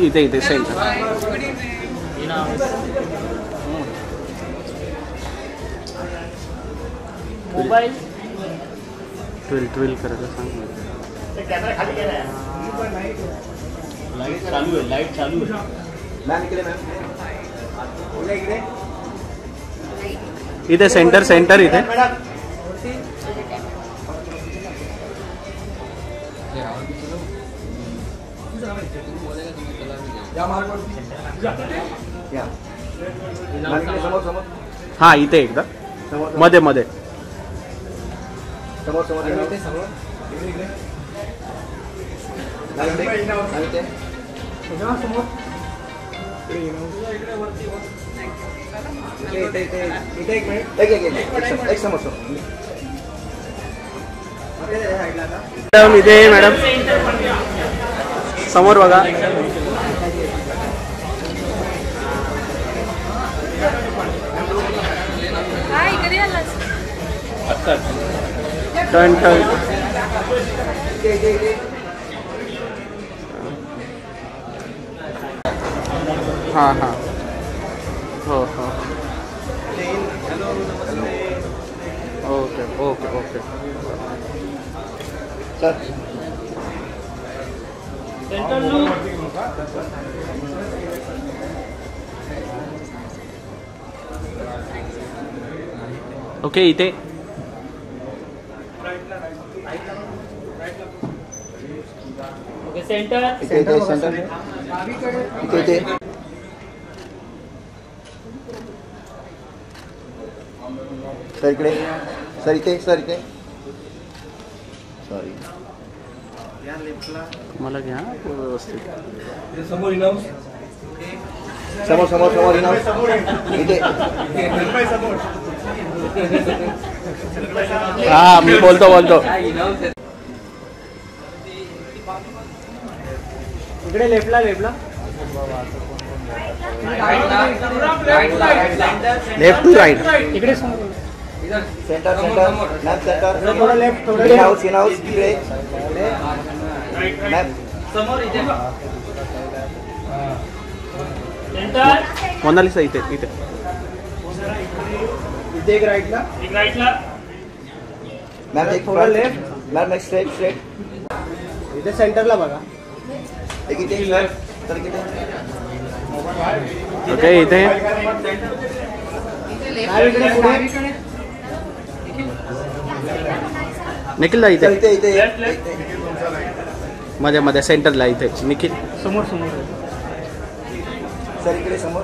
इथे centre mobile twill करायला सांग. कॅमेरा खाली गेला. लाईट चालू आहे. मॅम इकडे इथे सेंटर इथे. हा इथे एकदा मध्ये समोर मॅडम इथे मॅडम समोर बघा. टन हाँ हो ओके सर ओके इथे सेंटर सर इकडे सर इथे सॉरी मला घ्या व्यवस्थित. समोर इनाऊस समोर इनाऊस इथे. हा मी बोलतो इकडे लेफ्टला लेफ्ट टू राइट. इकडे सेंटर मॅप सेंटर थोडं लेफ्ट थोडं इनाऊस इकडे मॅप समोर इथे सेंटर मोनालिसा इथे एक राइटला मॅप एक थोडं लेफ्ट मॅप स्ट्रेट इथे सेंटरला बघा. एक इथे सर इथे ओके इथे निखिल इथे मध्ये सेंटरला इथे निखिल समोर सर इकडे समोर.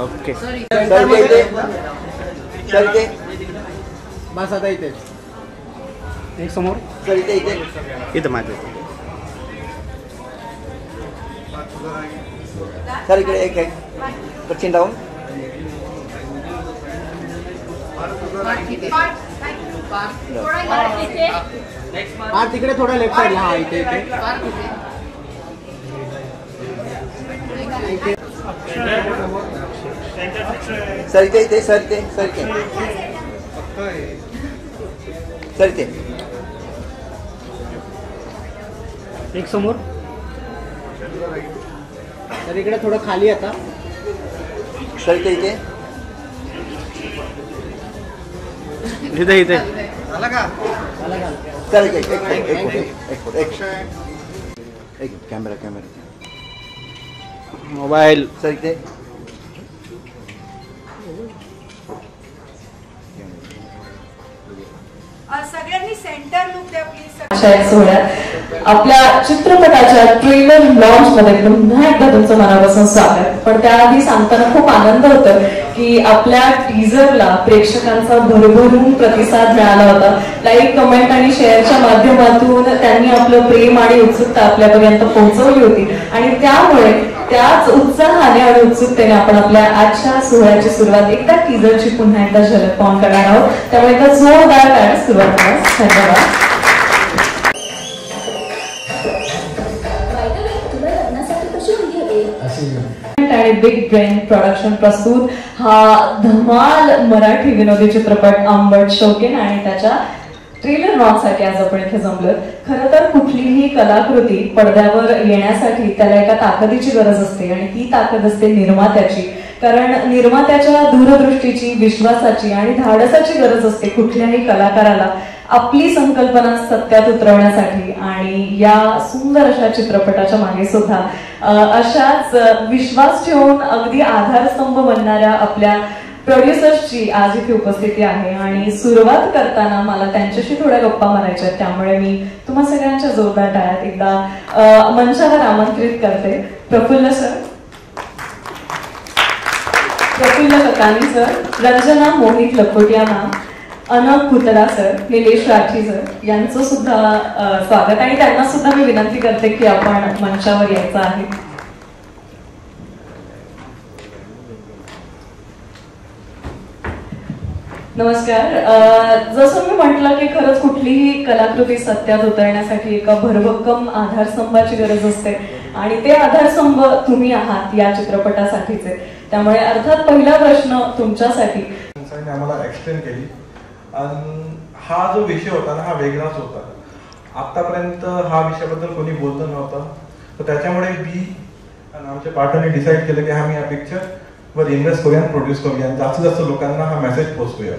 ओके सर इथे बस आता इथे एक समोर. सर इथं माझे सर इकडे एक कच्चिन डाऊन तिकडे थोडं लेफ्ट साईडला. हा इथे सर इथे एक समोर. तर इकडे थोडं खाली आता. सर इथे आला का सर एक कॅमेरा मोबाईल सर इथे सगळ्यांनी सेंटर लुक द्या प्लीज. आपल्या चित्रपटाच्या ट्रेलर लॉन्च मध्ये पुन्हा एकदा तुमचं मनापासून स्वागत. पण त्याआधी सांगताना खूप आनंद होतो की आपल्या टीझरला प्रेक्षकांचा भरभरून प्रतिसाद मिळाला होता. लाईक, कमेंट आणि शेअरच्या माध्यमातून त्यांनी आपलं प्रेम आणि उत्सुकता आपल्यापर्यंत पोहोचवली होती आणि त्यामुळे त्याच उत्साहाने आणि उत्सुकतेने आपण आपल्या आजच्या सोहळ्याची सुरुवात एकदा टीझरची पुन्हा एकदा झलक पाहून करणार आहोत. त्यामुळे एकदा जोरदार टाळ्या सुरुवात करा. धन्यवाद. आणि बिग ब्रेन प्रोडक्शन प्रस्तुत हा धमाल मराठी विनोदी चित्रपट आंबट शौकीन आणि त्याच्या ट्रेलर लॉन्चसाठी आज आपण इथे जमलो. खरं तर कुठलीही कलाकृती पडद्यावर येण्यासाठी त्याला एका ताकदीची गरज असते आणि ती ताकद असते निर्मात्याची. कारण निर्मात्याच्या दूरदृष्टीची, विश्वासाची आणि धाडसाची गरज असते कुठल्याही कलाकाराला आपली संकल्पना सत्यात उतरवण्यासाठी. आणि या सुंदर अशा चित्रपटाच्या मागे सुद्धा अशाच विश्वास ठेवून अगदी आधारस्तंभ बनणाऱ्या आपल्या प्रोड्युसर्सची आज इथे उपस्थिती आहे. आणि सुरुवात करताना मला त्यांच्याशी थोड्या गप्पा मारायच्या, त्यामुळे मी तुम्हा सगळ्यांच्या जोरदार टाळ्यात एकदा मंचावर आमंत्रित करते. Prafulla sir, Prafulla Kakani sir, Ranjana Mohit Lakhotia ma'am, Anak Khutra sir, Nilesh Rathi sir यांचं सुद्धा स्वागत. आणि त्यांना सुद्धा मी विनंती करते की आपण मंचावर यायचं आहे. नमस्कार. जसं मी म्हटलं की खरंच कुठलीही कलाकृती सत्यात उतरण्यासाठी एका भरभक्कम आधारस्तंभाची गरज असते आणि ते आधारस्तंभ तुम्ही आहात या चित्रपटासाठीचे. त्यामुळे अर्थात पहिला प्रश्न तुमच्यासाठी. आम्हाला एक्सप्लेन केली आणि हा जो विषय होता ना हा वेगळाच होता. आतापर्यंत हा विषयाबद्दल कोणी बोलत नव्हतं. तर त्याच्यामुळे मी आणि आमच्या पार्टनरने डिसाईड केलं की आम्ही या पिक्चर वर इन्व्हेस्ट करूया, प्रोड्यूस करूया, जास्तीत जास्त लोकांना हा मेसेज पोहोचूया.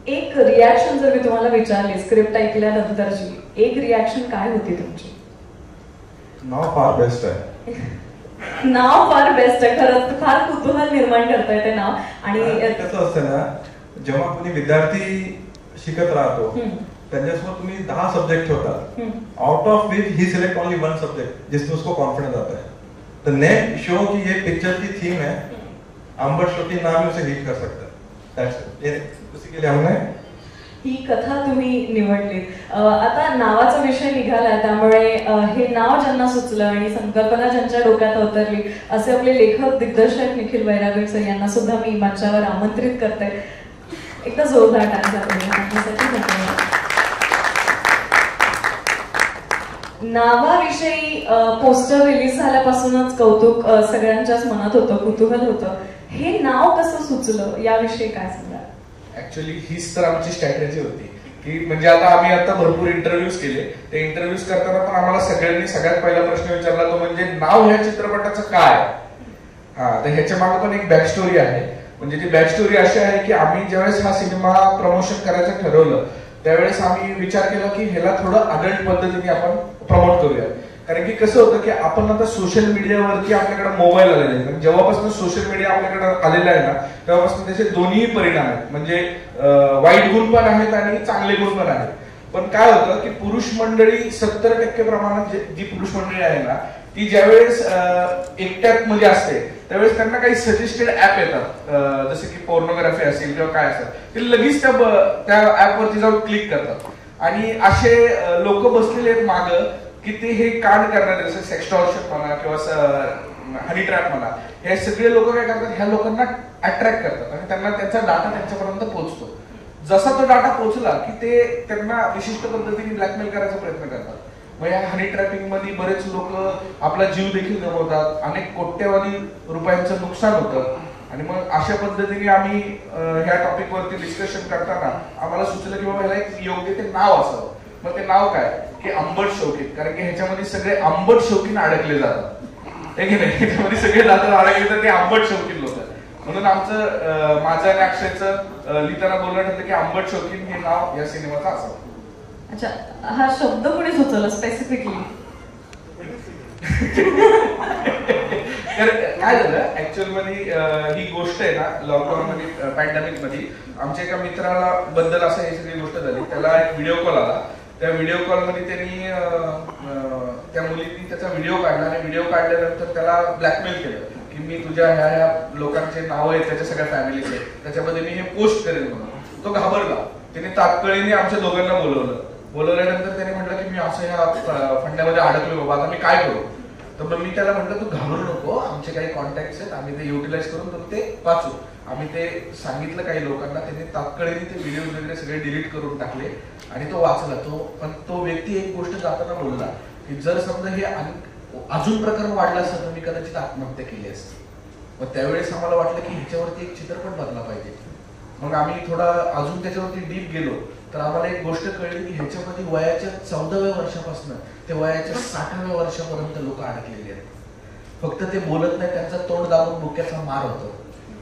एक रिॲक्शन जर मी तुम्हाला विचारली स्क्रिप्ट ऐकल्यानंतरची, एक रिॲक्शन काय होती तुमची? नाव फार बेस्ट आहे. नाव फार बेस्ट आहे. खरंच फार कुतूहल निर्माण करतंय ते नाव. आणि कसं असतं ना, जेव्हा कोणी विद्यार्थी शिकत राहतो त्यांच्यासमोर तुम्ही 10 सब्जेक्ट ठेवतात, out of which he select only 1 subject जिसमें उसको कॉन्फिडेंस आता है. तो नेम शो की ये पिक्चर की थीम है, अंबर शोकी नाम ही उसे हिट कर सकता है. उसी के लिए हमने ही कथा तुम्ही निवडली. आता नावाचा विषय निघाला, त्यामुळे हे नाव ज्यांना सुचलं आणि संकल्पना ज्यांच्या डोक्यात अवतरली असे आपले लेखक दिग्दर्शक निखिल वैरागर सर यांना सुद्धा मी मंचावर आमंत्रित करते. एकदा जोरदार टाळ्या. नावाविषयी पोस्टर रिलीज झाल्यापासूनच कौतुक सगळ्यांच्याच मनात होतं, कुतूहल होतं. हे नाव कसं सुचलं याविषयी काय सांगा? ऍक्च्युअली हीच तर आमची स्ट्रॅटेजी होती की म्हणजे आता भरपूर इंटरव्ह्यूज केले. ते इंटरव्ह्यूज करताना पण आम्हाला सगळ्यांनी सगळ्यात पहिला प्रश्न विचारला तो म्हणजे नाव ह्या चित्रपटाचं काय. तर ह्याच्या मागे पण एक बॅक स्टोरी आहे. म्हणजे ती बॅक स्टोरी अशी आहे की आम्ही ज्यावेळेस हा सिनेमा प्रमोशन करायचं ठरवलं त्यावेळेस आम्ही विचार केला की ह्याला थोडं अडल्ट पद्धतीने आपण प्रमोट करूया. कारण की कसं होतं की आपण आता सोशल मीडियावरती आपल्याकडे मोबाईल आलेले आहे. जेव्हापासून सोशल मीडिया आपल्याकडे आलेला आहे ना तेव्हापासून त्याचे दोन्ही परिणाम आहेत. म्हणजे वाईट गुण पण आहेत आणि चांगले गुण पण आहेत. पण काय होतं की पुरुष मंडळी 70% प्रमाणात जी पुरुष मंडळी आहे ना ती ज्यावेळेस एकट्यात मध्ये असते त्यावेळेस त्यांना काही सजेस्टेड ऍप येतात, जसे की पोर्नोग्राफी असेल किंवा काय असेल, ते लगेच त्या ऍपवरती जाऊन क्लिक करतात. आणि असे लोक बसलेले आहेत माग की ते हे कांड करणारे, जसं सेक्सटॉर्शन म्हणा किंवा हनी ट्रॅप म्हणा, हे सगळे लोक काय करतात, ह्या लोकांना अट्रॅक्ट करतात आणि त्यांना त्यांचा डाटा त्यांच्यापर्यंत पोहोचतो. जसा तो डाटा पोहोचला की ते त्यांना विशिष्ट पद्धतीने ब्लॅकमेल करायचा प्रयत्न करतात. मग या हनी ट्रॅपिंग मध्ये बरेच लोक आपला जीव देखील गमावतात, अनेक कोट्यवधी रुपयांचं नुकसान होतं. आणि मग अशा पद्धतीने आम्ही ह्या टॉपिक वरती डिस्कशन करताना आम्हाला सुचलं की बाबा ह्याला एक योग्य ते नाव असावं. मग ते नाव काय की आंबट शौकीन, कारण की ह्याच्यामध्ये सगळे आंबट शौकीन अडकले जातात, हे की नाही, ह्याच्यामध्ये सगळे जातात अडकले तर ते आंबट शौकीन लोक. म्हणून आमचं माझं आणि अक्षयचं लिहिताना बोलणं ठरलं की आंबट शौकीन हे नाव या सिनेमाचं असावं. अच्छा, हा शब्द कोणी सुचवला स्पेसिफिकली? काय झालं ऍक्च्युअल मध्ये ही गोष्ट आहे ना, लॉकडाऊन मध्ये पॅन्डेमिक मध्ये आमच्या एका मित्राला बद्दल असं ही सगळी गोष्ट झाली. त्याला एक व्हिडिओ कॉल आला. त्या व्हिडिओ कॉल मध्ये त्यांनी त्या मुलींनी त्याचा व्हिडिओ काढला आणि व्हिडिओ काढल्यानंतर त्याला ब्लॅकमेल केलं की मी तुझ्या ह्या लोकांचे नाव आहेत त्याच्या सगळ्या फॅमिलीचे, त्याच्यामध्ये मी हे पोस्ट करेन म्हणून. तो घाबरला. त्याने तात्काळीने आमच्या दोघांना बोलवल्यानंतर त्याने म्हटलं की मी असं ह्या फंड्यामध्ये अडकलो बाबा, आता मी काय करू. तर मग मी त्याला म्हटलं तू घाबरू नको, आमचे काही कॉन्टॅक्ट आहेत, आम्ही ते युटिलाइज करून ते वाचू. आम्ही ते सांगितलं काही लोकांना, त्यांनी तात्काळीने ते व्हिडिओ वगैरे सगळे डिलीट करून टाकले आणि तो वाचला. पण तो व्यक्ती एक गोष्ट जाताना बोलला की जर समजा हे अजून प्रकरण वाढला असतं तर मी कदाचित आत्महत्या केली असती. मग त्यावेळेस आम्हाला वाटलं की ह्याच्यावरती एक चित्रपट बनला पाहिजे. मग आम्ही थोडा अजून त्याच्यावरती डीप गेलो तर आम्हाला एक गोष्ट कळली की ह्याच्यामध्ये वयाच्या 14व्या वर्षापासून ते वयाच्या 60व्या वर्षापर्यंत लोक अडकलेले आहेत. फक्त ते बोलत नाही, त्यांचा तोंड दाबून डोक्याचा मार होतो.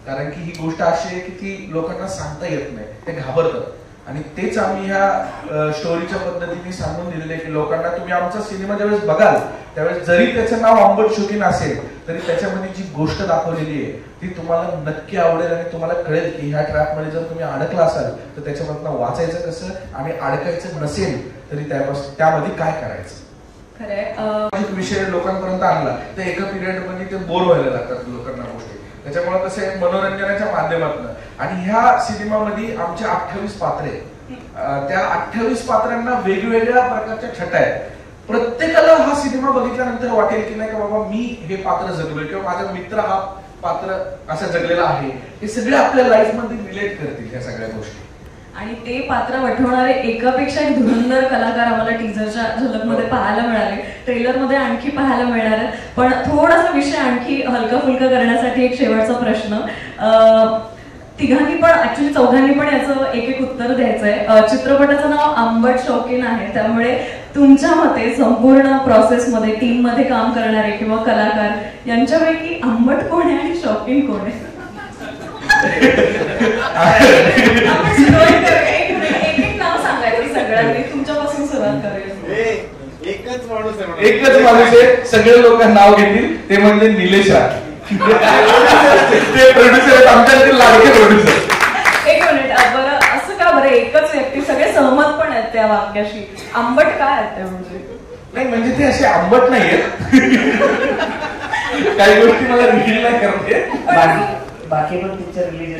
कारण की ही गोष्ट अशी आहे की ती लोकांना सांगता येत नाही, ते घाबरतात. आणि तेच आम्ही ह्या स्टोरीच्या पद्धतीने सांगून दिलेले की लोकांना तुम्ही आमचा सिनेमा ज्यावेळेस बघाल त्यावेळेस जरी त्याचं नाव आंबट शौकीन असेल तरी त्याच्यामध्ये जी गोष्ट दाखवलेली आहे ती तुम्हाला नक्की आवडेल आणि तुम्हाला कळेल की ह्या ट्रॅपमध्ये जर तुम्ही अडकला असाल तर त्याच्यामधनं वाचायचं कसं आणि अडकायचं नसेल तरी त्यामध्ये काय करायचं. खरंय विषय लोकांपर्यंत आणला तर एका पिरियड मध्ये ते बोर व्हायला लागतात लोकांना गोष्टी. त्याच्यामुळे कसं आहे मनोरंजनाच्या माध्यमातून आणि ह्या सिनेमामध्ये आमचे 28 पात्रे आहेत. त्या 28 पात्रांना वेगवेगळ्या प्रकारच्या छटा आहेत. प्रत्येकाला हा सिनेमा बघितल्यानंतर वाटेल की नाही का बाबा मी हे पात्र जगलोय किंवा माझा मित्र हा पात्र असा जगलेला आहे. हे सगळे आपल्या लाईफ मध्ये रिलेट करतील ह्या सगळ्या गोष्टी. आणि ते पात्र वठवणारे एकापेक्षा एक धुरंधर कलाकार आम्हाला टीझरच्या झलकमध्ये पाहायला मिळाले, ट्रेलरमध्ये आणखी पाहायला मिळणार आहेत. पण थोडासा विषय आणखी हलका फुलका करण्यासाठी एक शेवटचा प्रश्न. तिघांनी पण ऍक्च्युली चौघांनी पण याचं एक एक उत्तर द्यायचंय. चित्रपटाचं नाव आंबट शौकीन आहे, त्यामुळे तुमच्या मते संपूर्ण प्रोसेसमध्ये टीम मध्ये काम करणारे किंवा कलाकार यांच्यापैकी आंबट कोण आहे आणि शौकीन कोण आहे? एक एक नाव सांगायचं सगळ्यांनी. तुमच्यापासून सुरुवात करूया. एकच माणूस आहे, एकच माणूस आहे. सगळे लोक नाव घेतील ते म्हणजे निलेश राठी. ते प्रोड्युसर आहेत आमच्यातील लाडके प्रोड्युसर. एक मिनिट, बरं असं का बरं एकच व्यक्ती सगळे सहमत पण आहेत त्या वाक्याशी? आंबट काय आहेत त्या म्हणजे? नाही म्हणजे ते असे आंबट नाहीयेत. काही गोष्टी मला रिव्हील नाही करते. बाकी पण पिक्चर रिलीज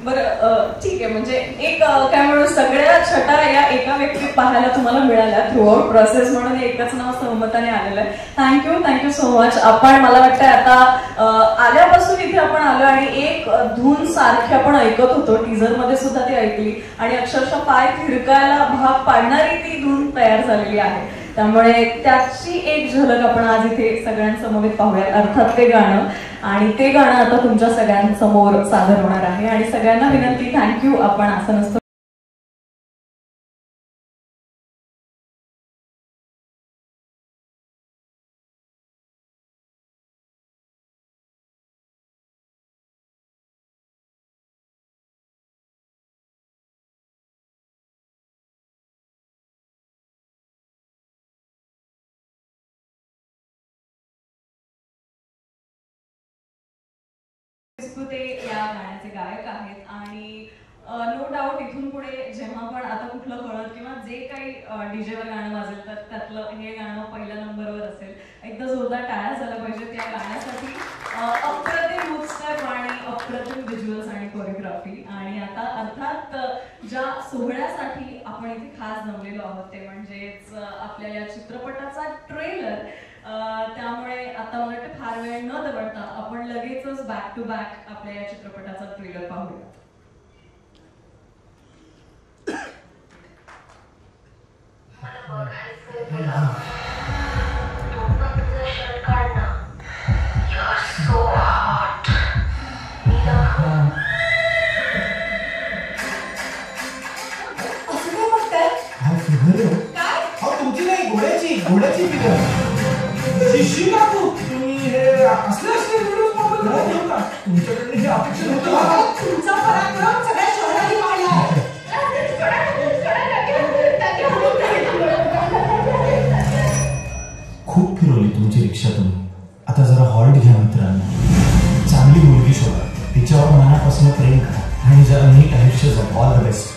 बरं ठीक आहे. म्हणजे एक काय म्हणून सगळ्या छटा या एका व्यक्तीत पाहायला तुम्हाला मिळाल्या थ्रूआउट प्रोसेस म्हणून एकच नाव सहमताने आलेलं आहे. Thank you so much. आपण मला वाटतं आता आल्यापासून इथे आपण आलो आणि एक धून सारखी आपण ऐकत होतो. टीझर मध्ये सुद्धा ती ऐकली आणि अक्षरशः पाय थिरकायला भाग पाडणारी ती धून तयार झालेली आहे. त्यामुळे त्याची एक झलक आपण आज इथे सगळ्यांसमोर पाहूया. अर्थात ते गाणं, आणि ते गाणं आता तुमच्या सगळ्यांसमोर सादर होणार आहे. आणि सगळ्यांना विनंती, थँक्यू. आपण असं नसतं ते या गाण्याचे गायक आहेत. आणि नो डाऊट इथून पुढे जेव्हा पण आता कुठलं हळद किंवा जे काही डीजेवर गाणं वाजेल तर त्यातलं हे गाणं पहिल्या नंबरवर असेल. एकदा जोरदार टाळ्या झाल्या पाहिजेत या गाण्यासाठी. अप्रतिम लुक स्टेप आणि अप्रतिम व्हिज्युअल्स आणि कोरिओग्राफी. आणि आता अर्थात ज्या सोहळ्यासाठी आपण इथे खास जमलेलो आहोत ते म्हणजेच आपल्या या चित्रपटाचा ट्रेलर. त्यामुळे आता मला वाटतं फार वेळ न दवडता आपण लगेचच बॅक टू बॅक आपल्या या चित्रपटाचा ट्रेलर पाहूया. तुमची नाही घोड्याची फिगर शिशी लागू. तुम्ही हे असले तुमच्याकडे हे अपेक्षित होतं. तुमचा पराक्रम सगळ्या शहराने पाहिला. खूप फिरवली तुमची रिक्षा तुम्ही. आता जरा हॉल्ट घ्या मित्रांनो. चांगली मुलगी शोधा, तिच्यावर मनापासून प्रेम करा आणि जरा नीट आयुष्य जगा. All the best.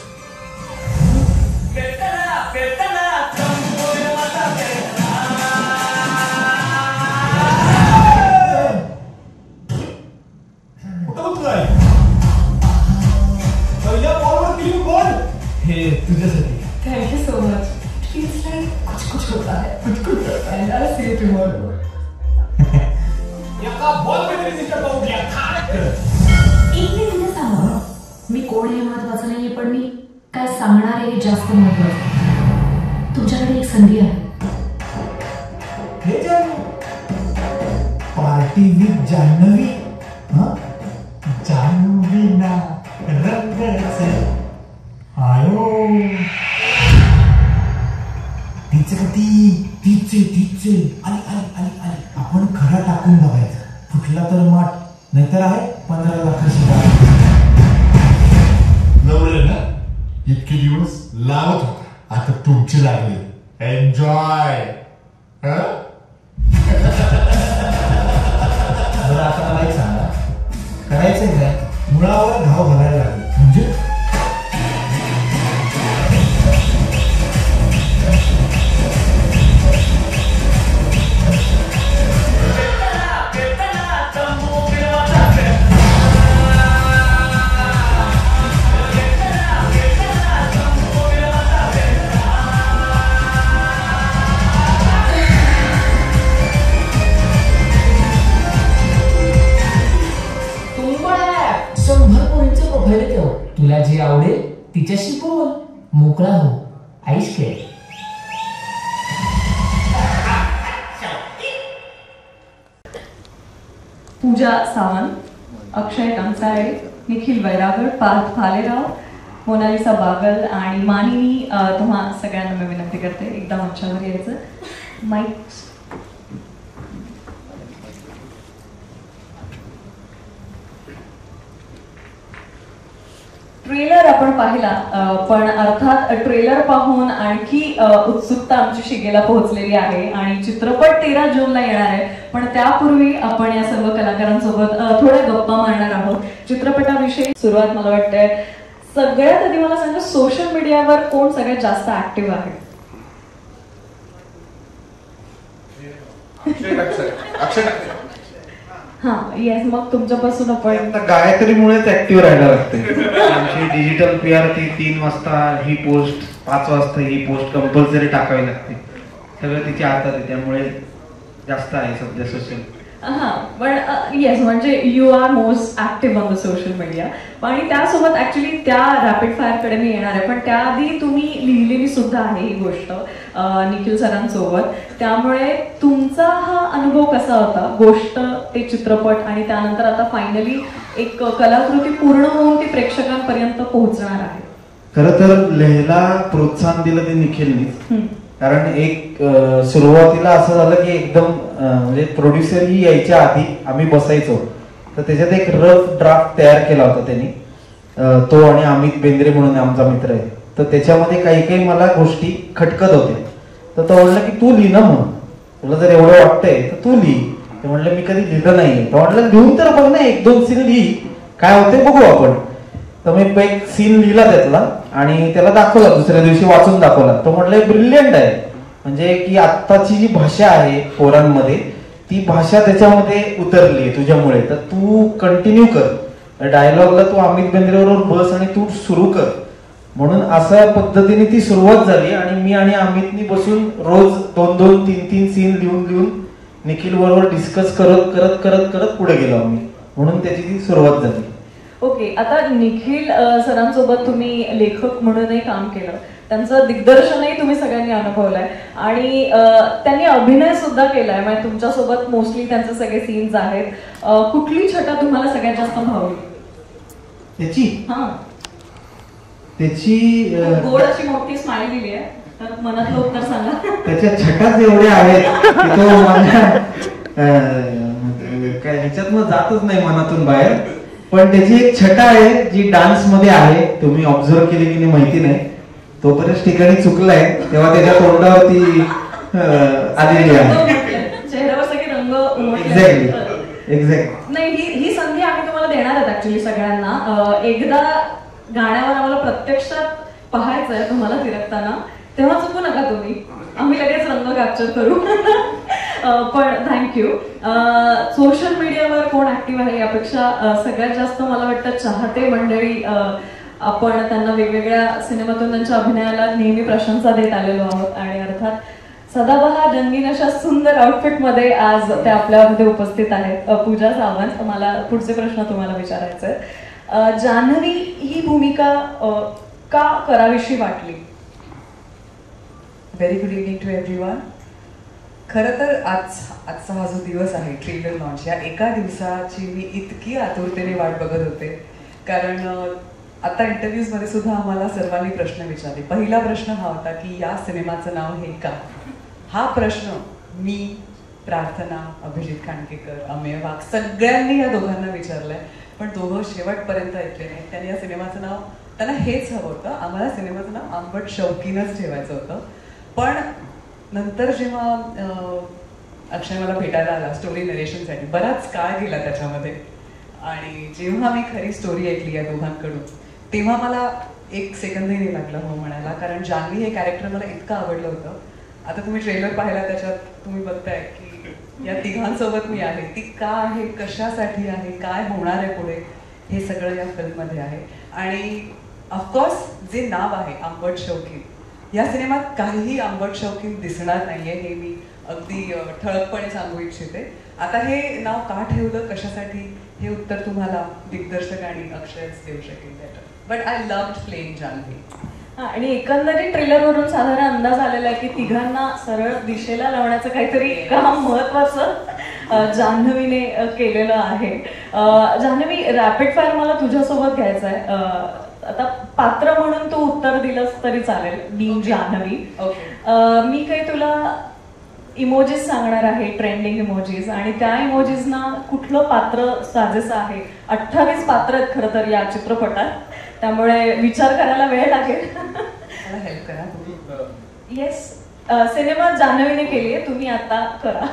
हे तुझ्यासाठी. Thank you so much. Feels like कुछ होता है. And I'll see you tomorrow. एक मिनिट सांगा, मी कोण हे महत्वाचं नाहीये पण मी काय सांगणार आहे हे जास्त महत्वाचं. तुमच्याकडे एक संधी आहे. Party with Janhvi. जान्हवी ना आयो तीच का तीच आली आली आली आली. आपण खरा टाकून बघायचं, फुटला तर माठ, नाहीतर आहे 15 लाखाची गाडी. नवरे ना इतके दिवस लावत होता, आता तुमची लागली. एन्जॉय. बरं आता मला एक सांगा, करायचंय काय? मुळावर घाव घालायला लागले म्हणजे तुला जे आवडेल तिच्याशी बोल, मोकळा हो, ऐश खेळ. पूजा सावंत, अक्षय कंसाळे, निखिल वैरागड, पार्थ भालेराव, मोनालिसा बागल आणि मानिनी तुम्हा सगळ्यांना मी विनंती करते एकदा मंचावर यायचं. माईक. ट्रेलर आपण पाहिला, पण अर्थात ट्रेलर पाहून आणखी उत्सुकता आमची शिगेला पोहोचलेली आहे आणि चित्रपट 13 जूनला येणार आहे. पण त्यापूर्वी आपण या सर्व कलाकारांसोबत थोड्या गप्पा मारणार आहोत. चित्रपटाविषयी सुरुवात मला वाटतंय सगळ्यात आधी मला सांगा, सोशल मीडियावर कोण सगळ्यात जास्त ऍक्टिव्ह आहे? हा येस, मग तुमच्यापासून आपण गायत्रीमुळेच ऍक्टिव्ह राहायला लागते. आमची डिजिटल PR ती 3 वाजता ही पोस्ट, 5 वाजता ही पोस्ट कंपल्सरी टाकावी लागते. सगळं तिच्या हातात आहे, त्यामुळे जास्त आहे सध्या सोशल. हा पण येस, म्हणजे you are most active on the social media. आणि त्यासोबत ऍक्च्युली त्या रॅपिड फायर कडे मी येणार आहे, पण त्याआधी तुम्ही लिहिलेली सुद्धा आहे ही गोष्ट निखिल सरांसोबत. त्यामुळे तुमचा हा अनुभव कसा होता, गोष्ट ते चित्रपट आणि त्यानंतर आता फायनली एक कलाकृती पूर्ण होऊन ती प्रेक्षकांपर्यंत पोहोचणार आहे? खरं तर लिहायला प्रोत्साहन दिलं ते निखिलनीच. कारण एक सुरुवातीला असं झालं की एकदम म्हणजे प्रोड्युसर ही यायच्या आधी आम्ही बसायचो, तर त्याच्यात एक रफ ड्राफ्ट तयार केला होता त्यांनी, तो आणि अमित बेंद्रे म्हणून आमचा मित्र आहे. तर त्याच्यामध्ये काही काही मला गोष्टी खटकत होत्या. तर तो म्हणलं की तू लिही ना, म्हणून तुला जर एवढं वाटतंय तर तू लिही. ते म्हणलं मी कधी लिहिलं नाहीये. तो म्हटलं लिहून तर बघ ना, 1-2 सीन लिही, काय होते बघू आपण. तर मी एक सीन लिहिला त्यातला आणि त्याला दाखवला, दुसऱ्या दिवशी वाचून दाखवला. तो म्हटलं ब्रिलियंट आहे, म्हणजे की आत्ताची जी भाषा आहे पोरांमध्ये ती भाषा त्याच्यामध्ये उतरली आहे तुझ्यामुळे, तर तू कंटिन्यू कर. डायलॉगला तू अमित बेंद्रे बरोबर बस आणि तू सुरू कर. म्हणून अशा पद्धतीने ती सुरुवात झाली आणि मी आणि अमितनी बसून रोज 2-2, 3-3 सीन लिहून निखिल बरोबर डिस्कस करत करत करत करत पुढे गेलो आम्ही. म्हणून त्याची ती सुरुवात झाली. ओके, आता निखिल सरांसोबत तुम्ही लेखक म्हणूनही काम केलं, त्यांचं दिग्दर्शनही तुम्ही सगळ्यांनी अनुभवलंय आणि त्यांनी अभिनय सुद्धा केलाय. म्हणजे तुमच्यासोबत मोस्टली त्यांचे सगळे सीन्स आहेत. कुठली छटा तुम्हाला सगळ्यात जास्त भावली त्याची? हा, त्याची गोड अशी मोठी स्माइल दिली आहे, तर मनातलं उत्तर सांगा. त्याच्या छटाच एवढ्या आहेत की तो माझ्या काय ह्याच्यातनं जातच नाही मनातून बाहेर. पण त्याची एक छटा आहे जी डान्स मध्ये आहे, तुम्ही ऑब्झर्व केली की नाही माहिती नाही. तो बऱ्याच ठिकाणी चुकलाय तेव्हा त्याच्या तोंडावरती आलेली आहे. चेहऱ्यावर सगळे रंग एक्झॅक्टली. नाही, ही संधी आम्ही तुम्हाला देणार आहोत ऍक्च्युली सगळ्यांना. एकदा गाण्यावर आम्हाला प्रत्यक्षात पाहायचंय तुम्हाला थिरकताना, तेव्हा चुकू नका तुम्ही, आम्ही लगेच रंग कॅप्चर करू. पण थँक्यू. सोशल मीडियावर कोण ऍक्टिव्ह आहे यापेक्षा सगळ्यात जास्त मला वाटतं चाहते मंडळी. आपण त्यांना वेगवेगळ्या सिनेमातून त्यांच्या अभिनयाला नेहमी प्रशंसा देत आलेलो आहोत आणि अर्थात सदाबहार रंगीन अशा सुंदर आउटफिटमध्ये आज त्या आपल्यामध्ये उपस्थित आहेत. पूजा सावंत, मला पुढचे प्रश्न तुम्हाला विचारायचे आहेत. जान्हवी ही भूमिका का करावीशी वाटली? Very good evening to everyone. खरं तर आजचा हा जो दिवस आहे ट्रेलर लॉन्च, या एका दिवसाची मी इतकी आतुरतेने वाट बघत होते, कारण आता इंटरव्ह्यूज मध्ये सुद्धा आम्हाला सर्वांनी प्रश्न विचारले. पहिला प्रश्न हा होता की या सिनेमाचं नाव हे का. हा प्रश्न मी, प्रार्थना, अभिजित खांडकेकर, अमेय वाघ सगळ्यांनी या दोघांना विचारलाय, पण दोघं शेवटपर्यंत ऐकले नाही. त्यांनी या सिनेमाचं नाव, त्यांना हेच हवं होतं, आम्हाला सिनेमाचं नाव आंबट शौकीनच ठेवायचं होतं. पण नंतर जेव्हा अक्षय मला भेटायला आला स्टोरी नरेशनसाठी, बराच काळ गेला त्याच्यामध्ये, आणि जेव्हा मी खरी स्टोरी ऐकली या दोघांकडून तेव्हा मला एक सेकंदही नाही लागला हो म्हणायला. कारण जान्हवी हे कॅरेक्टर मला इतकं आवडलं होतं. आता तुम्ही ट्रेलर पाहिला, त्याच्यात तुम्ही बघताय की या तिघांसोबत मी आहे. ती का आहे, कशासाठी आहे, काय होणार आहे पुढे, हे सगळं या फिल्ममध्ये आहे. आणि ऑफकोर्स जे नाव आहे आंबट शौकीन, या सिनेमात काहीही आंबट शौकीन दिसणार नाहीये, हे मी अगदी ठळकपणे सांगू इच्छिते. आता हे नाव का ठेवलं, कशासाठी, हे उत्तर तुम्हाला दिग्दर्शक आणि अक्षयच देऊ शकेल. But I loved playing Janhavi. आणि एकंदरीत ट्रेलरवरून साधारण अंदाज आलेला आहे की तिघांना सरळ दिशेला लावण्याचं काहीतरी काम महत्वाचं जान्हवीने केलेलं आहे. जान्हवी, रॅपिड फायर मला तुझ्यासोबत घ्यायचं आहे. आता पात्र म्हणून तू उत्तर दिलंस तरी चालेल, बीइंग जान्हवी. मी काही तुला इमोजीज सांगणार आहे, ट्रेंडिंग इमोजीज, आणि त्या इमोजीजना कुठलं पात्र साजेसं आहे. 28 पात्र आहेत खरं तर या चित्रपटात, त्यामुळे विचार करायला वेळ लागेल. मला हेल्प करा. येस, सिनेमा जान्हवीने केली आहे, तुम्ही आता करा.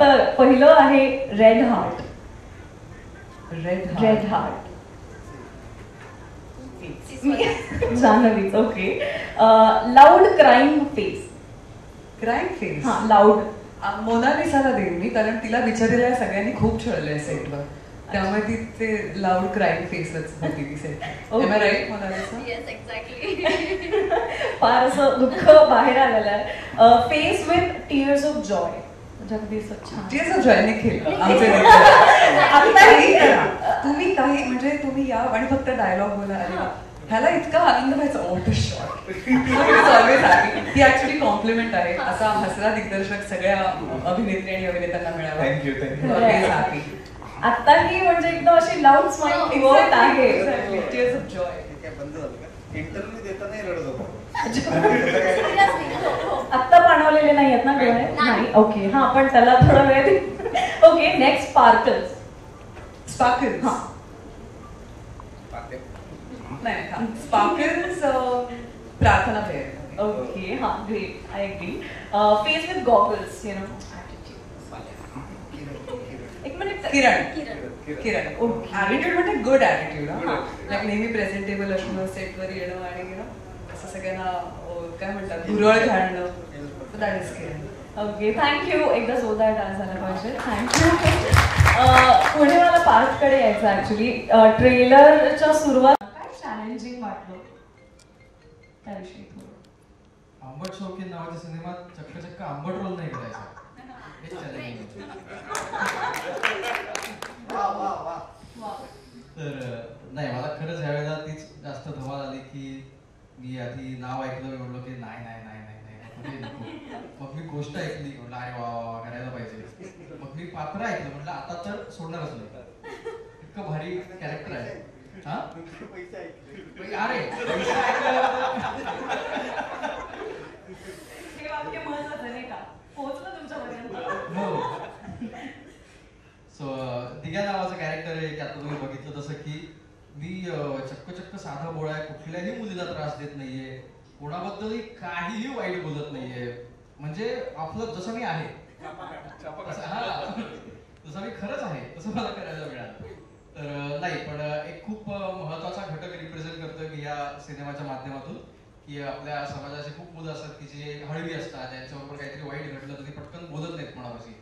तर पहिलं आहे रेड हार्ट. रेड हार्ट जान्हवीच. Okay. Loud crime face. Crime face? हा, लाऊड. मोनालिसाला देईन मी, कारण तिला बिचारीला सगळ्यांनी खूप छळलंय सेटवर, त्यामुळे ती ते लाऊड क्राईम फेसच होती ती set. Right Monalisa? Yes, exactly. फार असं दुःख बाहेर आलेलं आहे. Face with tears of joy. Tears of joy Nikhil आमचे तुम्ही काही म्हणजे तुम्ही या आणि फक्त डायलॉग बोला, अरे ह्याला इतका आनंद व्हायचा. Hot shot. Always happy. ही ऍक्च्युली कॉम्प्लिमेंट आहे. असा हसरा दिग्दर्शक सगळ्या अभिनेत्री आणि अभिनेत्यांना मिळावा. थँक्यू. Always happy. आताही म्हणजे एकदम अशी लाऊड स्माइल इव्होक आहे. Tears of joy. इंटरव्ह्यू देताना रडत होता. आत्ता पाणवलेले नाही आहेत ना डोळे? नाही. ओके, हा, पण त्याला थोडा वेळ दे. Okay, next sparkles. स्पार्कल्स? हा नाही, स्पार्कल्स प्रार्थना पेर. ओके, हा, great, I agree. Face with goggles, you know. एक मिनिट. किरण. ऍटिट्यूड म्हणजे गुड ऍटिट्यूड. लाईक नेहमी प्रेझेंटेबल असणं, सेटवर येणं आणि असं सगळ्यांना काय म्हणतात भुरळ घालणं. That is Kiran. Okay, thank you. एकदा जोरदार डान्स झाला पाहिजे. थँक्यू. पुढे मला पार्थकडे यायचं ऍक्च्युली. ट्रेलरच्या सुरुवात काय चॅलेंजिंग वाटलं त्याविषयी थोडं. आंबट शौकीन नावाच्या सिनेमात चक्क आंबट रोल नाही करायचा, हेच चॅलेंजिंग. तर नाही, मला खरंच ह्यावेळेला तीच जास्त धमाल आली की मी आधी नाव ऐकलं, म्हणलो की नाही नाही नाही नाही नाही नको. मग मी गोष्ट ऐकली, म्हटलं अरे वा करायला पाहिजे. मग मी पात्र ऐकलं, म्हटलं आता तर सोडणारच नाही. इतकं भारी कॅरेक्टर आहे. हा अरे हे वाक्य महत्वाचं नाही का, पोहोचलं तुमच्यापर्यंत. हो. सो दिघा नावाचं कॅरेक्टर आहे की आता तुम्ही बघितलं तसं की मी चक्क साधा बोळा आहे, कुठल्याही मुलीला त्रास देत नाहीये, कोणाबद्दलही काहीही वाईट बोलत नाहीये. म्हणजे आपलं जसं मी आहे तसं मी खरंच आहे तसं मला करायला मिळालं. तर नाही, पण एक खूप महत्वाचा घटक रिप्रेझेंट करतोय की या सिनेमाच्या माध्यमातून, की आपल्या समाजाचे खूप मुलं असतात की जे हळवी असतात, ज्यांच्याबरोबर काहीतरी वाईट घडलं तर ते पटकन बोलत नाहीत कोणापाशी,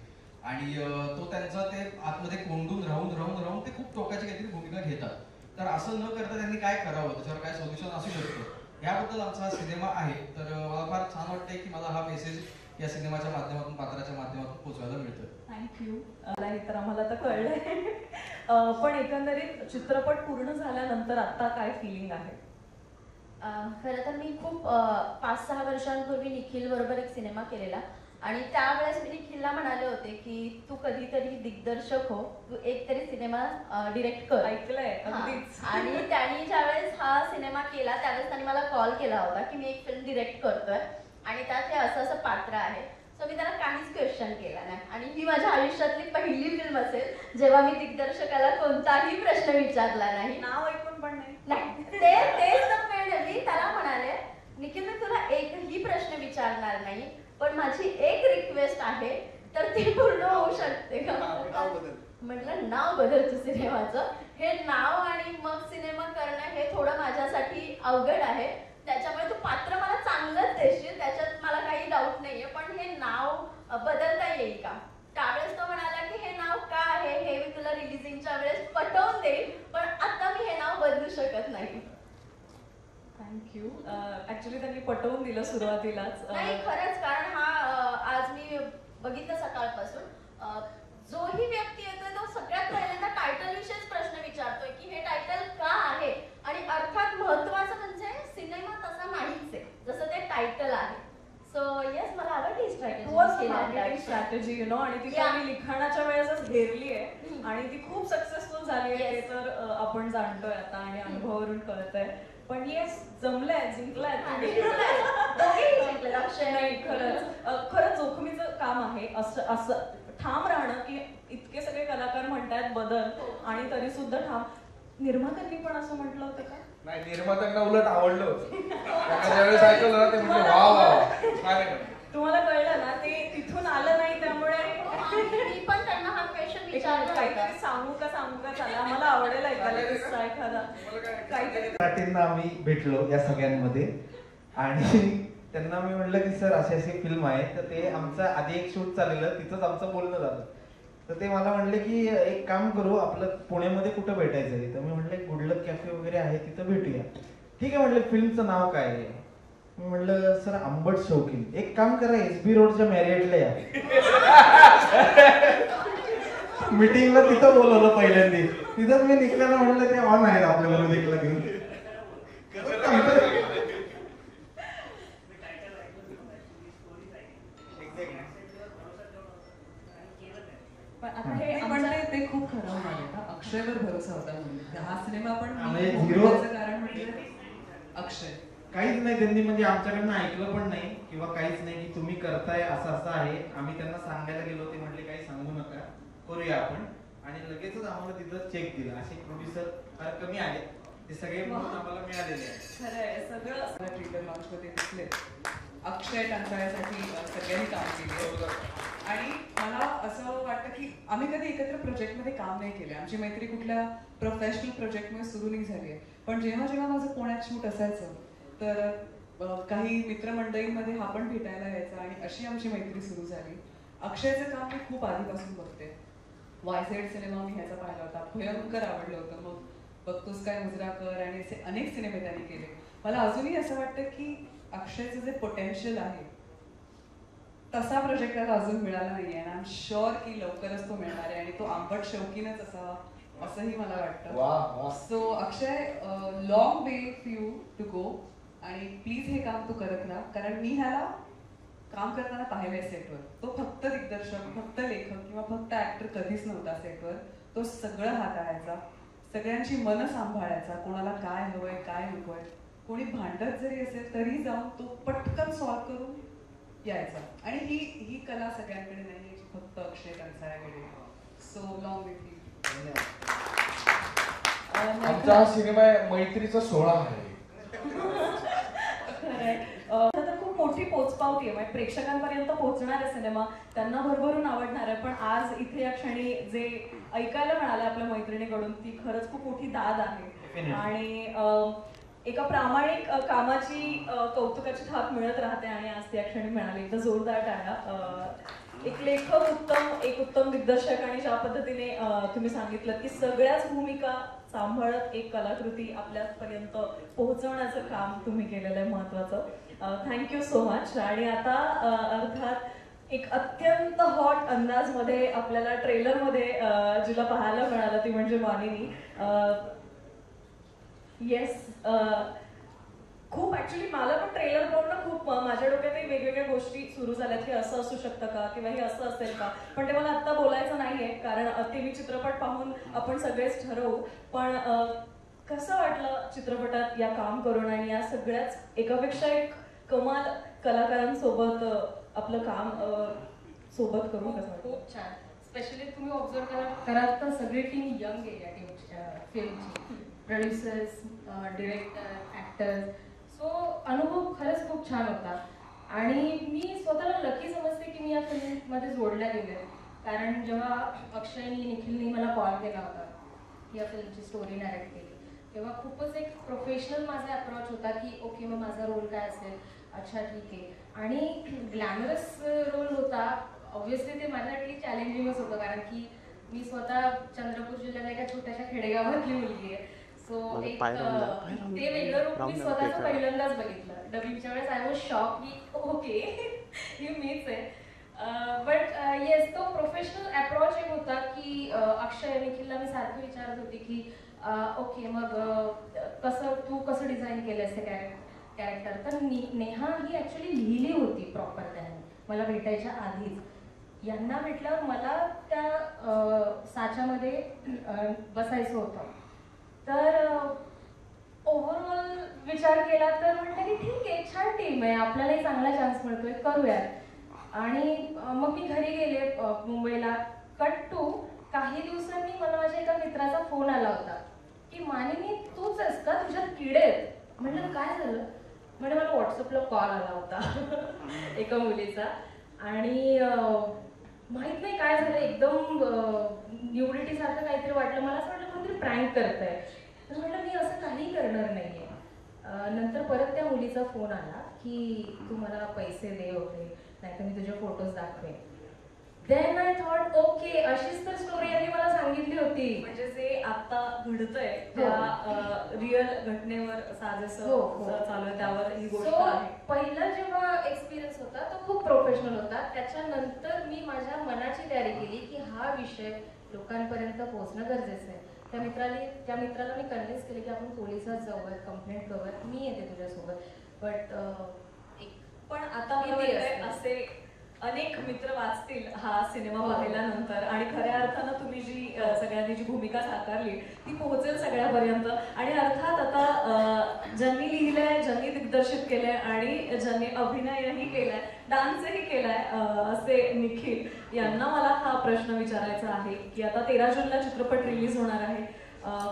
आणि तो त्यांचा ते आतमध्ये कोंडून राहून ते खूप टोकाची काहीतरी भूमिका घेतात. तर असं न करता त्यांनी काय करावं, त्याच्यावर काय सोल्युशन असू शकतं, याबद्दल आमचा हा सिनेमा आहे. तर मला फार छान वाटतंय की मला हा मेसेज या सिनेमाच्या माध्यमातून, पात्राच्या माध्यमातून पोहोचवायला मिळतोय. थँक्यू. हे तर आम्हाला तर कळलंय. पण एकंदरीत चित्रपट पूर्ण झाल्यानंतर आता काय फिलिंग आहे? खरं तर मी खूप 5-6 वर्षांपूर्वी निखिल बरोबर एक सिनेमा केलेला, आणि त्यावेळेस मी निखिलला म्हणाले होते की तू कधीतरी दिग्दर्शक हो, तू एक तरी सिनेमा डिरेक्ट कर. ऐकलंय हा. अगदीच. आणि त्यांनी ज्यावेळेस हा सिनेमा केला त्यावेळेस त्यांनी मला कॉल केला होता की मी एक फिल्म डिरेक्ट करतोय आणि त्यात हे असं असं पात्र आहे. सो मी त्याला काहीच क्वेश्चन केला नाही आणि ही माझ्या आयुष्यातली पहिली फिल्म असेल जेव्हा मी दिग्दर्शकाला कोणताही प्रश्न विचारला नाही. नाव ऐकून पण नाही. तेच तर मी त्याला म्हणाले निखिल मी तुला एकही प्रश्न विचारणार नाही, पण माझी एक रिक्वेस्ट आहे तर ती पूर्ण होऊ शकते का. म्हटलं नाव बदल तू सिनेमाचं. हे नाव आणि मग सिनेमा करणं हे थोडं माझ्यासाठी अवघड आहे. त्याच्यामुळे तू पात्र मला चांगलंच देशील, त्याच्यात मला काही डाऊट नाहीये, पण हे नाव बदलता येईल का. त्यावेळेस तो म्हणाला की हे नाव का आहे हे मी तुला रिलीजिंगच्या वेळेस पटवून देईल, पण आता मी हे नाव बदलू शकत नाही. थँक्यू. ऍक्च्युली त्यांनी पटवून दिलं सुरुवातीलाच. नाही खरंच, कारण हा आज मी बघितलं सकाळपासून जोही व्यक्ती येतोय तो सगळ्यात पहिल्यांदा टायटल विषयीच प्रश्न विचारतोय की हे टायटल का आहे. आणि अर्थात महत्वाचं म्हणजे सिनेमा तसा नाहीच आहे जसं ते टायटल आहे. सो येस मला आवडली स्ट्रॅटेजी यु नो, आणि ती आम्ही लिखाणाच्या वेळेसच हेरली आहे आणि ती खूप सक्सेसफुल झाली आहे ते तर आपण जाणतोय आता आणि अनुभवावरून कळतंय. पण येस जमलंय, जिंकलंय. नाही खरंच जोखमीचं काम आहे असं ठाम राहणं की इतके सगळे कलाकार म्हणतात बदल आणि तरी सुद्धा ठाम. निर्मात्यांनी पण असं म्हटलं होतं का. नाही, निर्मात्यांना उलट आवडलं होतं. ज्यावेळेस ऐकलं ना ते म्हटलं वा वा. तुम्हाला कळलं ना ते तिथून आलं नाही त्यामुळे मी पण त्यांना हा क्वेश्चन विचारला. काहीतरी सांगू का चला मला आवडेल ऐकायला किस्सा एखादा काहीतरी. मराठींना आम्ही भेटलो या सगळ्यांमध्ये आणि त्यांना मी म्हटलं की सर अशी अशी फिल्म आहे, तर ते आमचं आधी एक शूट चाललेलं तिथंच आमचं बोलणं झालं. तर ते मला म्हणले की एक काम करू, आपलं पुण्यामध्ये कुठं भेटायचं आहे. तर मी म्हटलं गुडलक कॅफे वगैरे आहे तिथं भेटूया. ठीक आहे म्हटलं, फिल्मचं नाव काय आहे. मी म्हटलं सर आंबट शौकीन. एक काम करा SB रोडच्या मॅरिएटला या. मीटिंगला तिथं बोलवलं पहिल्यांदा. तिथंच मी निघताना म्हटलं ते ऑन आहेत आपल्याला देखला घेऊन. ते खूप खरं म्हणाले का अक्षयवर भरोसा होता म्हणून हा सिनेमा पण कारण म्हणजे अक्षय काहीच नाही त्यांनी म्हणजे आमच्याकडनं ऐकलं पण नाही किंवा काहीच नाही की तुम्ही करताय असं असं आहे. आम्ही त्यांना सांगायला गेलो, ते म्हटले काही सांगू नका, करूया आपण. आणि लगेचच आम्हाला तिथं चेक दिला. असे प्रोड्युसर फार कमी आहेत, ते सगळे म्हणून आम्हाला मिळालेले आहेत. खरंय सगळं ट्रेलर लॉन्च मध्ये दिसले. अक्षय टांचाळ्यासाठी सगळ्यांनी काम केले आणि मला असं वाटतं की आम्ही कधी एकत्र प्रोजेक्टमध्ये काम नाही केले. आमची मैत्री कुठल्या प्रोफेशनल प्रोजेक्टमध्ये सुरू नाही झाली आहे, पण जेव्हा जेव्हा माझं पुण्यात शूट असायचं तर काही मित्रमंडळींमध्ये हा पण भेटायला यायचा आणि अशी आमची मैत्री सुरू झाली. अक्षयचं काम मी खूप आधीपासून बघते. YZ सिनेमा मी ह्याचा पाहिला होता, भयंकर आवडलं होतं. मग बघतोस काय मुजरा कर आणि असे अनेक सिनेमे त्यांनी केले. मला अजूनही असं वाटतं की अक्षयचं जे पोटेन्शियल आहे तसा प्रोजेक्ट त्याला अजून मिळाला नाहीये आणि आय एम शुअर की लवकरच तो मिळणार आहे आणि तो आंबट शौकीनच असावा असंही मला वाटतं. So Akshay, long way for you to go आणि प्लीज हे काम तू करत राहा, कारण मी ह्याला काम करताना पाहिलंय सेटवर. तो फक्त दिग्दर्शक, फक्त लेखक किंवा फक्त ऍक्टर कधीच नव्हता सेटवर. तो सगळं हाताळायचा, सगळ्यांची मनं सांभाळायचा, कोणाला काय हवंय काय नकोय. कोणी भांडत जरी असेल तरी जाऊन तो पटकन सॉल्व्ह करून यायचा. आणि ही कला सगळ्यांकडे नाही आहे, फक्त अक्षय टांचाळ्याकडे. So long with you. आमचा हा सिनेमा मैत्रीचा सोहळा आहे. तर खूप मोठी पोचपावती आहे, प्रेक्षकांपर्यंत पोहोचणार आहे सिनेमा, त्यांना भरभरून आवडणार आहे. पण आज इथे या क्षणी जे ऐकायला मिळालं आपल्या मैत्रिणीकडून ती खरंच खूप मोठी दाद आहे आणि एका प्रामाणिक कामाची कौतुकाची थाप मिळत राहते आणि आज त्या क्षणी मिळाली. एकदा जोरदार टाळ्या. एक लेखक उत्तम, एक उत्तम दिग्दर्शक आणि ज्या पद्धतीने तुम्ही सांगितलं की सगळ्याच भूमिका सांभाळत एक कलाकृती आपल्यापर्यंत पोहोचवण्याचं काम तुम्ही केलेलं आहे महत्वाचं. Thank you so much. आणि आता अर्थात एक अत्यंत हॉट अंदाजमध्ये आपल्याला ट्रेलरमध्ये जिला पाहायला मिळालं ती म्हणजे मानिनी. येस, खूप ऍक्च्युली मला पण ट्रेलर पाहून ना खूप माझ्या डोक्यातही वेगवेगळ्या गोष्टी सुरू झाल्यात की असं असू शकतं का किंवा हे असं असेल का, पण ते मला आत्ता बोलायचं नाहीये कारण ते मी चित्रपट पाहून आपण सगळेच ठरवू. पण कसं वाटलं चित्रपटात या काम करून आणि या सगळ्याच एकापेक्षा एक कमाल कलाकारांसोबत आपलं काम सोबत करून कसं वाटलं? खूप छान. स्पेशली तुम्ही ऑब्झर्व कराल तर सगळी टीम यंग आहे या फिल्मची. Producers, director, actors. सो अनुभव खरंच खूप छान होता आणि मी स्वतःला लकी समजते की मी या फिल्ममध्ये जोडल्या गेले. कारण जेव्हा अक्षयनी निखिलनी मला कॉल केला होता या फिल्मची स्टोरी नॅरेट केली तेव्हा खूपच एक प्रोफेशनल माझा अप्रोच होता की ओके मग माझा रोल काय असेल, अच्छा ठीक आहे. आणि ग्लॅमरस रोल होता. ऑब्व्हियसली ते माझ्यासाठी चॅलेंजिंगच होतं कारण की मी स्वतः चंद्रपूर जिल्ह्यात एका छोट्याशा खेडेगावातली मुलगी आहे. सो एक ते वेगळं रूप मी स्वतःच पहिल्यांदाच बघितलं. डबिंगच्या वेळेस आय वॉज शॉक की ओके ही मीच आहे. बट येस तो प्रोफेशनल अप्रोच एक होता की अक्षय निखिलला मी सारखं विचारत होती की ओके मग तू कसं डिझाईन केलंस ते कॅरेक्टर. तर नेहा ही ॲक्च्युली लिहिली होती प्रॉपर त्याने मला भेटायच्या आधीच. यांना भेटल्यावर मला त्या साच्यामध्ये बसायचं होतं. तर ओव्हरऑल विचार केला तर म्हटलं की ठीक आहे छान टीम आहे, आपल्यालाही चांगला चान्स मिळतोय, करूयात. आणि मग मी घरी गेले मुंबईला. कट टू काही दिवसांनी मला माझ्या एका मित्राचा फोन आला होता की मानिनी तूच आहेस का, तुझ्यात किडे आहेत. म्हटलं काय झालं. म्हणजे मला व्हॉट्सअपला कॉल आला होता एका मुलीचा आणि माहित नाही काय झालं एकदम न्यूडिटी सारखं काहीतरी वाटलं. मला असं वाटलं कोणतरी प्रँक करतंय. तर म्हटलं मी असं काही करणार नाहीये. नंतर परत त्या मुलीचा फोन आला की तू मला पैसे दे वगैरे नाहीतर मी तुझे फोटोज दाखवेन. देन आय थॉट ओके अशीच तर स्टोरी यांनी मला सांगितली होती. म्हणजे जे आता घडतंय त्या रिअल घटनेवर साजेसं चालू आहे त्यावर ही गोष्ट आहे. पहिला जेव्हा एक्सपिरियन्स होता तो खूप प्रोफेशनल होता. त्याच्यानंतर मी माझ्या मनाची तयारी केली की हा विषय लोकांपर्यंत पोहोचणं गरजेचं आहे. त्या मित्राला मी कन्व्हिन्स केले की आपण पोलिसात जाऊयात, कंप्लेंट करूयात, मी येते तुझ्यासोबत. बट पण आता मला वाटतंय असे अनेक मित्र वाचतील हा सिनेमा पाहिल्यानंतर आणि खऱ्या अर्थानं तुम्ही जी सगळ्यांनी जी भूमिका साकारली ती पोहोचेल सगळ्यापर्यंत. आणि अर्थात आता ज्यांनी लिहिलंय, ज्यांनी दिग्दर्शित केलंय आणि ज्यांनी अभिनयही केलाय, डान्सही केलाय असे निखिल यांना मला हा प्रश्न विचारायचा आहे की आता 13 जूनला चित्रपट रिलीज होणार आहे.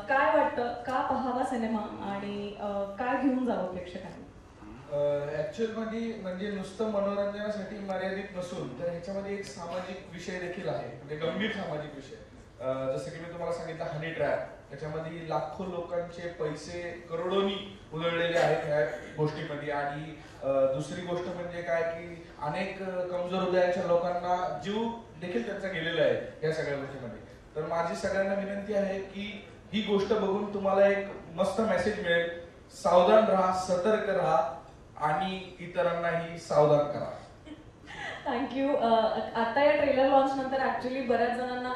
काय वाटतं, का पाहावा सिनेमा आणि काय घेऊन जावं प्रेक्षकांनी? ऍक्च्युअल मध्ये म्हणजे नुसतं मनोरंजनासाठी मर्यादित नसून तर ह्याच्यामध्ये एक सामाजिक विषय देखील आहे, म्हणजे गंभीर सामाजिक विषय. जसं की मी तुम्हाला सांगितलं हनी ट्रॅप, त्याच्यामध्ये लाखो लोकांचे पैसे करोडोनी उधळलेले आहेत ह्या गोष्टीमध्ये. आणि दुसरी गोष्ट म्हणजे काय की अनेक कमजोर हृदयाच्या लोकांना जीव देखील त्यांचा गेलेला आहे या सगळ्या गोष्टीमध्ये. तर माझी सगळ्यांना विनंती आहे की ही गोष्ट बघून तुम्हाला एक मस्त मेसेज मिळेल. सावधान राहा, सतर्क राहा आणि इतरांनाही सावधान करा. थँक्यू. आता या ट्रेलर लॉन्च नंतर ऍक्च्युली बऱ्याच जणांना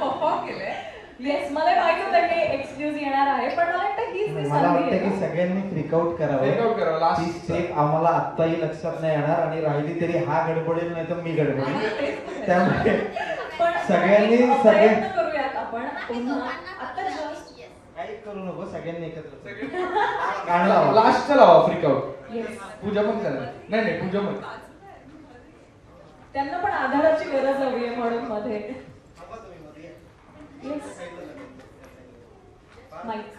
परफॉर्म केलंय. येस मला माहित होतं की एक्सक्यूज येणार आहे, पण मला वाटतं हीच ती मला संधी वाटतं आहे. की सगळ्यांनी फ्रिकआउट करावं. ती स्टेप आम्हाला आत्ताही लक्षात नाही येणार आणि राहिली तरी हा गडबडेल नाही तर मी गडबडेल. त्यामुळे सगळ्यांनी प्रयत्न करूयात आपण पुन्हा. आता जस्ट काही करू नको, सगळ्यांनी एकत्र लास्टचा लावा फ्रिकआउट. येस पूजा पण करा. नाही पूजा पण त्यांना पण आधाराची गरज हवी आहे म्हणून मध्ये. येस माईक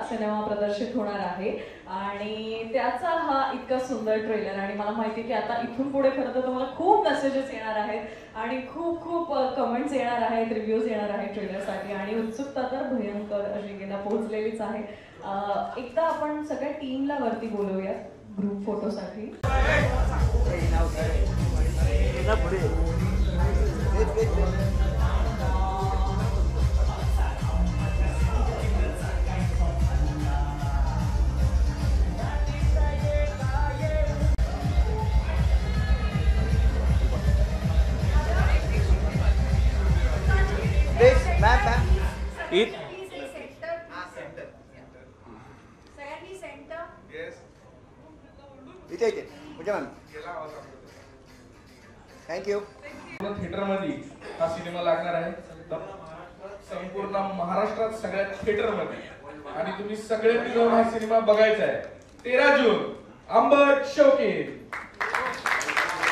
सिनेमा प्रदर्शित होणार आहे आणि त्याचा हा इतका सुंदर ट्रेलर आणि मला माहिती आहे की आता इथून पुढे खरं तर तुम्हाला खूप मेसेजेस येणार आहेत आणि खूप खूप कमेंट्स येणार आहेत, रिव्ह्यूज येणार आहेत ट्रेलरसाठी आणि उत्सुकता तर भयंकर अजिंक्यला पोहोचलेलीच आहे. एकदा आपण सगळ्या टीमला वरती बोलवूयात ग्रुप फोटोसाठी. सगळ्यांनी सेंटर. इथे इथे पूजा मॅम थँक्यू. थिएटरमध्ये हा सिनेमा लागणार आहे संपूर्ण महाराष्ट्रात सगळ्या थिएटरमध्ये आणि तुम्ही सगळे मिळून हा सिनेमा बघायचा आहे 13 जून अंबट शौकीन.